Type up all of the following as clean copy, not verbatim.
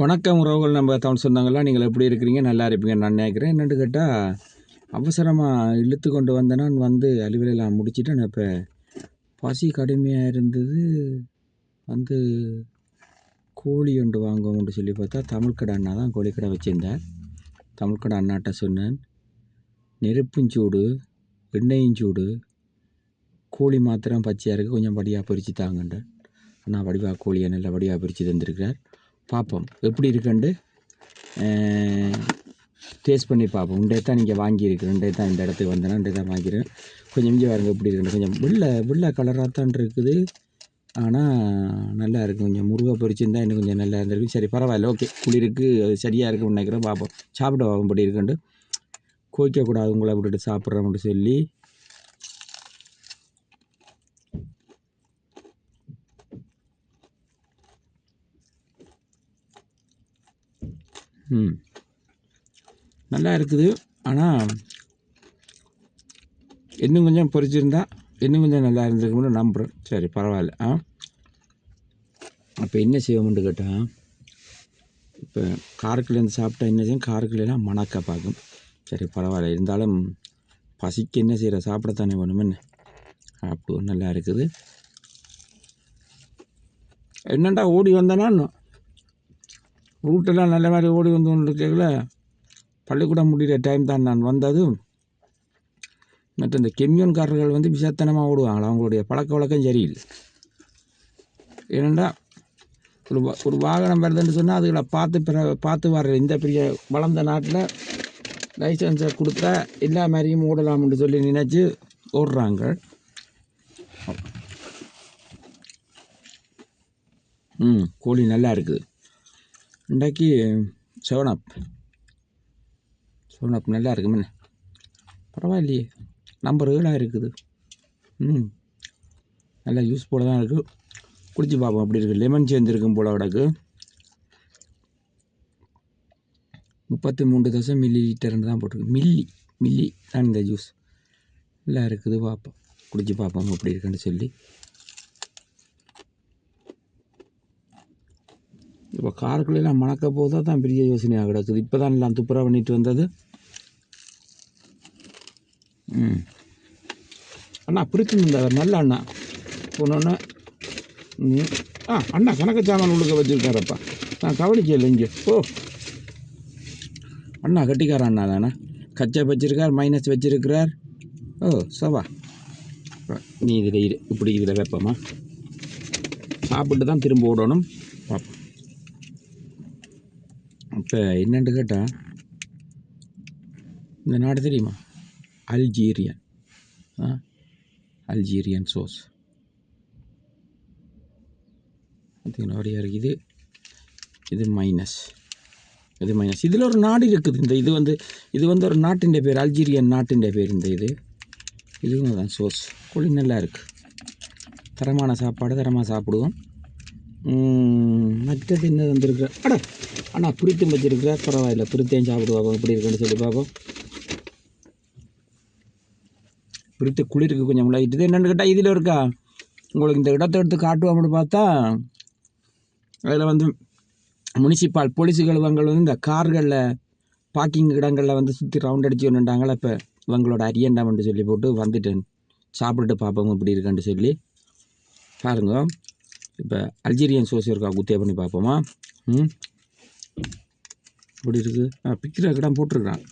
வணக்கம் உறவுகள். நம்ம தமிழ் சொந்தங்கள்லாம் நீங்கள் எப்படி இருக்கிறீங்க? நல்லா இருப்பீங்க நான் நினைக்கிறேன். என்னென்னு கேட்டால், அவசரமாக இழுத்து கொண்டு வந்தேன்னா வந்து அலுவலெல்லாம் முடிச்சுட்டு நான் இப்போ பசி கடுமையாக இருந்தது. வந்து கோழி ஒன்று வாங்குவோம்னு சொல்லி பார்த்தா தமிழ்கடை அண்ணா தான் கோழிக்கடை வச்சுருந்தேன். தமிழ்கடை அண்ணாட்ட சொன்னேன், நெருப்பும் சூடு எண்ணெயும் சூடு, கோழி மாத்திரம் பச்சையாக இருக்குது, கொஞ்சம் வடியாக பொரிச்சு தாங்கண்டேன். அண்ணா வடிவாக கோழியை நல்லா வடிவாக பொரிச்சு தந்துருக்கிறார். பார்ப்போம் எப்படி இருக்குண்டு டேஸ்ட் பண்ணி பார்ப்போம். இன்றைய தான் நீங்கள் வாங்கியிருக்கிறேன், இன்றைய தான் இந்த இடத்துக்கு வந்தேன்னா இன்றைய தான் வாங்கிக்கிறேன். கொஞ்சம் இங்கே பாருங்க எப்படி இருக்குன்னு. கொஞ்சம் வெள்ளை கலராக தான் இருக்குது, ஆனால் நல்லா இருக்குது. கொஞ்சம் முருகை பொரிச்சிருந்தா இன்னும் கொஞ்சம் நல்லா இருந்திருக்கு. சரி பரவாயில்ல, ஓகே, குளிருக்கு அது சரியாக இருக்குன்னு நினைக்கிறேன். பார்ப்போம், சாப்பிட பார்ப்போம் எப்படி இருக்குண்டு. கோய்க்கக்கூடாது உங்களை விட்டுட்டு சாப்பிட்றோம்னு சொல்லி. நல்லா இருக்குது, ஆனால் இன்னும் கொஞ்சம் பொரிச்சிருந்தா இன்னும் கொஞ்சம் நல்லா இருந்திருக்குன்னு நம்புகிறேன். சரி பரவாயில்ல. அப்போ என்ன செய்வோம்னு கேட்டால், இப்போ காரக்குலேருந்து சாப்பிட்டா என்ன செய்யும், காரக்குலாம் மணக்க பார்க்கும். சரி பரவாயில்ல, இருந்தாலும் பசிக்கு என்ன செய்கிற, சாப்பிடத்தானே வேணுமென்னு. அப்போ நல்லா இருக்குது. என்னண்டா ஓடி வந்தேன்னா ரூட்டெல்லாம் நல்ல மாதிரி ஓடி வந்து கேட்கல. பள்ளிக்கூடம் முடிகிற டைம் தான் நான் வந்தது. மற்ற இந்த கெமியோன்காரர்கள் வந்து விசத்தனமாக ஓடுவாங்களா, அவங்களுடைய பழக்க வழக்கம் சரியில்லை. ஏனெண்டா ஒரு வாகனம் வருதுன்னு சொன்னால் அதுகளை பார்த்து வர்ற இந்த பெரிய வளர்ந்த நாட்டில் லைசன்ஸை கொடுத்தா எல்லா மாதிரியும் ஓடலாம்னு சொல்லி நினச்சி ஓடுறாங்க. கோழி நல்லா இருக்குது. இன்றைக்கு செவனப் நல்லா இருக்குமே, பரவாயில்லையே. நம்பர் 7 இருக்குது. நல்லா யூஸ் போல தான் இருக்குது. குடிச்சு பார்ப்போம் அப்படி இருக்குது. லெமன் சேர்ந்துருக்கும் போல கிடக்கு. 33 மில்லி தான் போட்டிருக்கு. மில்லி தான் இந்த ஜூஸ். நல்லா இருக்குது, பார்ப்போம், குடிச்சு பார்ப்போம் அப்படி இருக்குன்னு சொல்லி. இப்போ காருக்குள்ளெல்லாம் மணக்க போதா தான் பெரிய யோசனையாக கிடக்குது. இப்போ தான் எல்லாம் துப்புரா பண்ணிட்டு வந்தது. அண்ணா பிரித்து இருந்தவர் நல்ல அண்ணா போனோன்னே அண்ணா கணக்கு சாமான் உள்ளுக்க வச்சுருக்காரப்பா, நான் கவனிக்கல இங்கே. அண்ணா கட்டிக்கார அண்ணா தானே, கச்சை வச்சிருக்கார், மைனஸ் வச்சிருக்கிறார். சவா நீ இதில் இப்படி இதில் வைப்போமா, சாப்பிட்டு தான் திரும்ப ஓடணும். பார்ப்போம். இப்போ என்னென்னு கேட்டால், இந்த நாடு தெரியுமா, அல்ஜீரியன் சோஸ் பார்த்திங்கன்னா அப்படியே இருக்குது. இது மைனஸ். இதில் ஒரு நாடு இருக்குது. இது வந்து ஒரு நாட்டின் பேர், அல்ஜீரியன் நாட்டின் பேர். இதுவும் தான் சோஸ். கோழி நல்லா இருக்குது, தரமான சாப்பாடு, தரமாக சாப்பிடுவோம். மற்றது என்ன வந்துருக்குற அண்ணா பிரித்தும் வச்சுருக்குறா. பரவாயில்ல, பிரித்தையும் சாப்பிடுவாங்க எப்படி இருக்குன்னு சொல்லி பார்ப்போம். பிரித்து குளிருக்கு கொஞ்சம் முளைக்கிட்டு. என்னென்னு கேட்டால், இதில் இருக்கா உங்களுக்கு இந்த இடத்த எடுத்து காட்டுவோம்னு பார்த்தா, அதில் வந்து முனிசிபால் போலீஸுகள் இவங்க வந்து இந்த கார்களில் பார்க்கிங் இடங்களில் வந்து சுற்றி ரவுண்ட் அடிச்சு வந்துட்டாங்களே. இப்போ இவங்களோட அரியண்டாமன்ட்டு சொல்லி போட்டு வந்துட்டேன். சாப்பிட்டுட்டு பார்ப்போம் இப்படி இருக்குன்னு சொல்லி பாருங்க. இப்போ அல்ஜீரியன் சோஸ் இருக்கா, குத்தியா பண்ணி பார்ப்போமா. இப்படி இருக்குது. பிக்கிற இடம் போட்டிருக்கான்.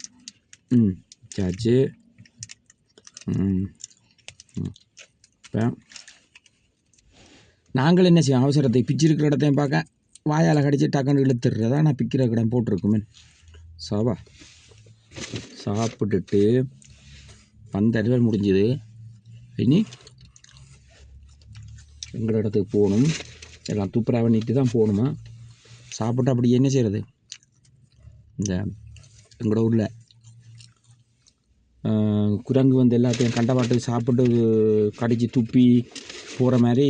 சாச்சு. இப்போ நாங்கள் என்ன செய்வோம், அவசரத்தை பிச்சிருக்கிற இடத்தையும் பார்க்க வாயால் கடிச்சு டக்குன்னு இழுத்துடுறதா. நான் பிக்கிற இடம் போட்டிருக்குமே. சாவா சாப்பிட்டுட்டு வந்த அலுவல் முடிஞ்சுது. இனி எங்களோட இடத்துக்கு போகணும். எல்லாம் துப்புரா பண்ணிட்டு தான் போகணுமா. சாப்பிட்டு அப்படி என்ன செய்கிறது, இந்த எங்களோட ஊரில் குரங்கு வந்து எல்லாத்தையும் கண்டபாட்டு சாப்பிட்டு கடிச்சு துப்பி போகிற மாதிரி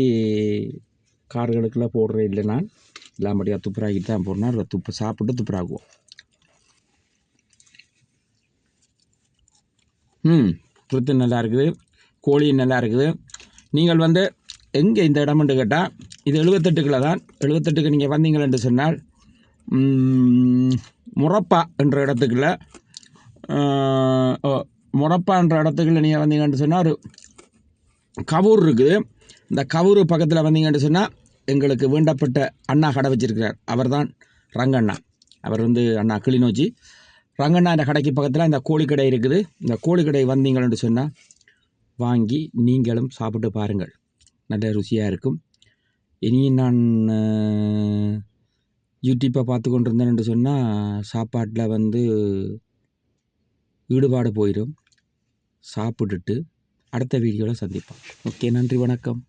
கார்களுக்கெல்லாம் போடுற இல்லை. நான் எல்லாம் படியாக துப்புராக்கிட்டு தான் போடணும். சாப்பிட்டு துப்புராக்குவோம். புத்து நல்லா இருக்குது, கோழி நல்லா இருக்குது. நீங்கள் வந்து எங்கே இந்த இடம்னு கேட்டால், இது 78 கிலோ தான். 78க்கு நீங்கள் வந்தீங்களென்று சொன்னால் முறப்பா என்ற இடத்துக்குள்ள முறப்பா என்ற இடத்துக்குள்ள நீங்கள் வந்தீங்கன்னு சொன்னால் ஒரு கவூர் இருக்குது. இந்த கவூர் பக்கத்தில் வந்தீங்கன்னு சொன்னால் எங்களுக்கு வேண்டப்பட்ட அண்ணா கடை வச்சிருக்கிறார். அவர் தான் ரங்கண்ணா. அவர் அண்ணா கிளிநொச்சி ரங்கண்ணா. இந்த கடைக்கு பக்கத்தில் இந்த கோழிக்கடை இருக்குது. இந்த கோழிக்கடை வந்தீங்கன்னு சொன்னால் வாங்கி நீங்களும் சாப்பிட்டு பாருங்கள், நல்ல ருசியாக இருக்கும். இனியும் நான் யூடியூப்பை பார்த்து கொண்டு இருந்தேன்னு சொன்னால் சாப்பாட்டில் ஈடுபாடு போயிடும். சாப்பிட்டுட்டு அடுத்த வீடியோவில் சந்திப்போம். ஓகே, நன்றி, வணக்கம்.